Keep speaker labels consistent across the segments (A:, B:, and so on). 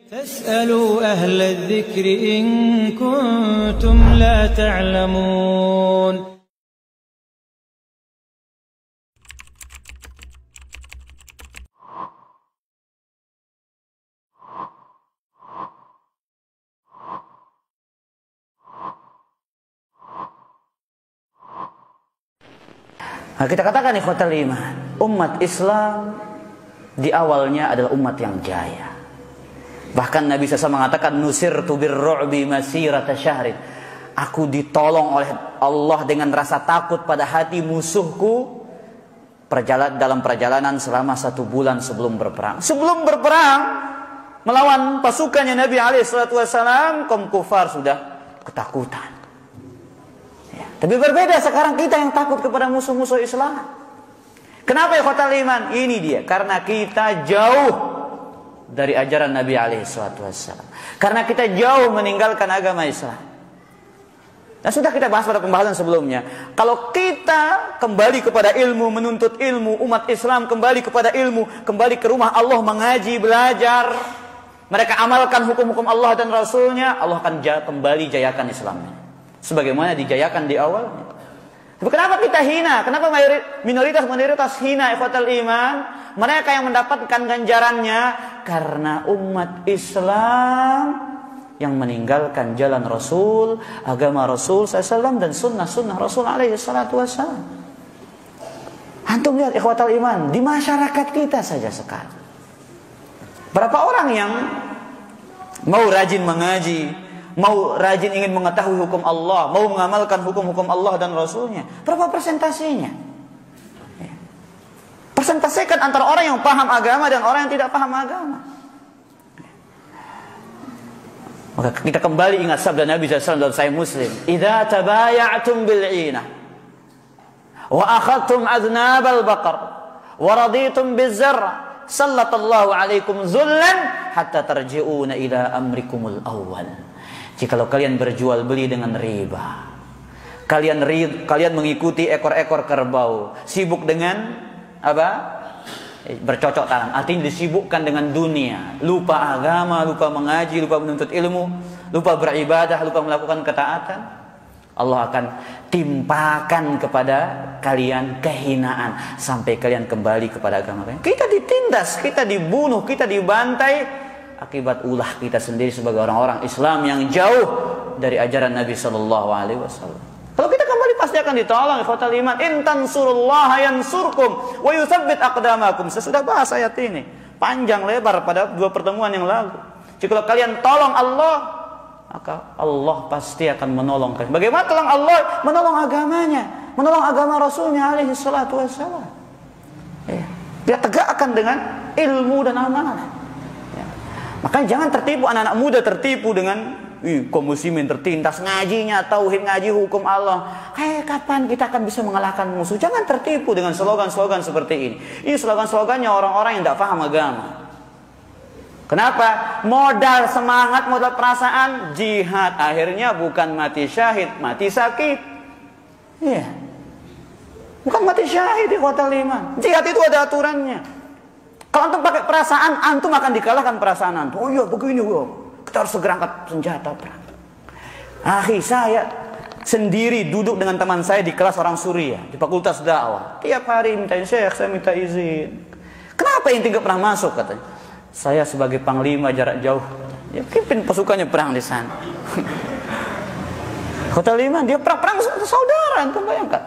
A: فاسألوا أهل الذكر إن كنتم لا تعلمون.
B: Nah, kita katakan ikhwatal iman, umat Islam di awalnya adalah umat yang jaya. Bahkan Nabi SAW mengatakan nusirtu birru'bi masirata syahrin. Aku ditolong oleh Allah dengan rasa takut pada hati musuhku dalam perjalanan selama 1 bulan sebelum berperang. Sebelum berperang melawan pasukannya Nabi SAW, kaum kufar sudah ketakutan. Ya. Tapi berbeda sekarang kita yang takut kepada musuh-musuh Islam. Kenapa ya ikhwatal iman? Ini dia, karena kita jauh dari ajaran Nabi SAW. Karena kita jauh meninggalkan agama Islam. Dan sudah kita bahas pada pembahasan sebelumnya. Kalau kita kembali kepada ilmu, menuntut ilmu, umat Islam kembali kepada ilmu, kembali ke rumah Allah mengaji, belajar, mereka amalkan hukum-hukum Allah dan Rasulnya, Allah akan kembali jayakan Islamnya sebagaimana dijayakan di awalnya. Tapi kenapa kita hina? Kenapa minoritas hina ikhwatal iman? Mereka yang mendapatkan ganjarannya karena umat Islam yang meninggalkan jalan Rasul, agama Rasul SAW dan sunnah-sunnah Rasul alaihi salatu wassalam. Antum lihat ikhwatal iman, di masyarakat kita saja sekarang. Berapa orang yang mau rajin mengaji, mau rajin ingin mengetahui hukum Allah, mau mengamalkan hukum-hukum Allah dan Rasulnya? Berapa persentasenya? Persentasikan antara orang yang paham agama dan orang yang tidak paham agama. Maka kita kembali ingat sabda Nabi SAW dalam Sahih Muslim, "Idza tabaya'tum bil'inah wa akhadtum adnabal baqar wa raditum biz-zarr, sallallahu alaikum zullan hatta tarji'una ila amrikumul awwal." Jikalau kalian berjual beli dengan riba, kalian mengikuti ekor-ekor kerbau, sibuk dengan bercocok tanam, artinya disibukkan dengan dunia, lupa agama, lupa mengaji, lupa menuntut ilmu, lupa beribadah, lupa melakukan ketaatan, Allah akan timpakan kepada kalian kehinaan sampai kalian kembali kepada agama kalian. Kita ditindas, kita dibunuh, kita dibantai akibat ulah kita sendiri sebagai orang-orang Islam yang jauh dari ajaran Nabi SAW. Kalau kita kembali pasti akan ditolong ikhwatal iman. In tansurullaha yansurkum wa yutsabbit aqdamakum. Saya sudah bahas ayat ini panjang lebar pada 2 pertemuan yang lalu. Jika kalian tolong Allah, maka Allah pasti akan menolong kalian. Bagaimana tolong Allah? Menolong agamanya, menolong agama Rasulnya alaihi salatu wassalam. Ya. Dia tegakkan dengan ilmu dan amalan. Ya. Makanya jangan tertipu, anak-anak muda tertipu dengan kaum muslimin tertindas ngajinya, tauhid, ngaji hukum Allah. Kapan kita akan bisa mengalahkan musuh? Jangan tertipu dengan slogan-slogan seperti ini. Ini slogan-slogannya orang-orang yang tidak paham agama. Kenapa? Modal semangat, modal perasaan, jihad. Akhirnya bukan mati syahid, mati sakit. Iya. Bukan mati syahid, ikhwatal iman. Jihad itu ada aturannya. Kalau antum pakai perasaan, antum akan dikalahkan perasaan antum. Oh iya, begini, kita harus segera angkat senjata perang. Akhi, saya sendiri duduk dengan teman saya di kelas orang Suriah di Fakultas Dakwah. Tiap hari minta, "Syekh, saya minta izin." "Kenapa inti nggak pernah masuk?" katanya. "Saya sebagai panglima jarak jauh, ya pimpin pasukannya perang di sana." Hotel Iman, dia perang saudara, antum bayangkan.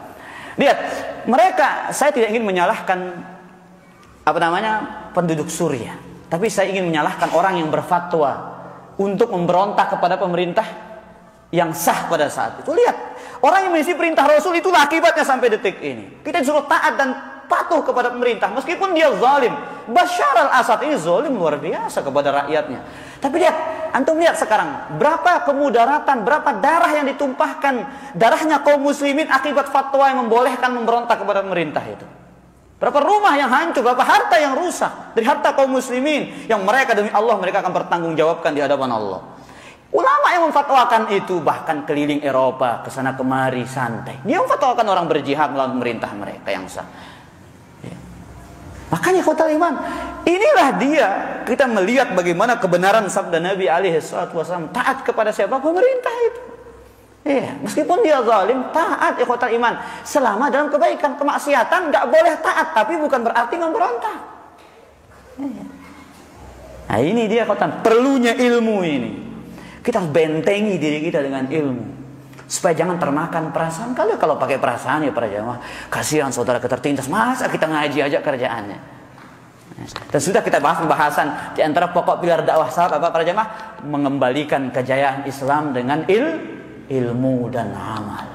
B: Lihat, mereka, saya tidak ingin menyalahkan penduduk Suriah, tapi saya ingin menyalahkan orang yang berfatwa untuk memberontak kepada pemerintah yang sah pada saat itu. Lihat, orang yang mengisi perintah Rasul itulah akibatnya sampai detik ini. Kita disuruh taat dan patuh kepada pemerintah meskipun dia zalim. Bashar al-Assad ini zalim luar biasa kepada rakyatnya. Tapi lihat, antum lihat sekarang berapa kemudaratan, berapa darah yang ditumpahkan, darahnya kaum muslimin akibat fatwa yang membolehkan memberontak kepada pemerintah itu. Berapa rumah yang hancur, berapa harta yang rusak dari harta kaum muslimin yang mereka demi Allah mereka akan bertanggungjawabkan di hadapan Allah. Ulama yang memfatwakan itu bahkan keliling Eropa, kesana kemari santai. Dia memfatwakan orang berjihad melawan pemerintah mereka yang sah. Ya. Makanya khotal iman, inilah dia kita melihat bagaimana kebenaran sabda Nabi alaihi wasallam, taat kepada siapa? Pemerintah itu. Iya, meskipun dia zalim, taat khotal iman selama dalam kebaikan. Kemaksiatan nggak boleh taat, tapi bukan berarti memberontak. Iya. Nah ini dia khotal, perlunya ilmu ini. Kita harus bentengi diri kita dengan ilmu supaya jangan termakan perasaan. Kalau pakai perasaan ya para jamaah, kasihan saudara ketertindas, masa kita ngaji aja kerjaannya. Dan sudah kita bahas pembahasan di antara pokok pilar dakwah salaf para jamaah, mengembalikan kejayaan Islam dengan ilmu dan amal.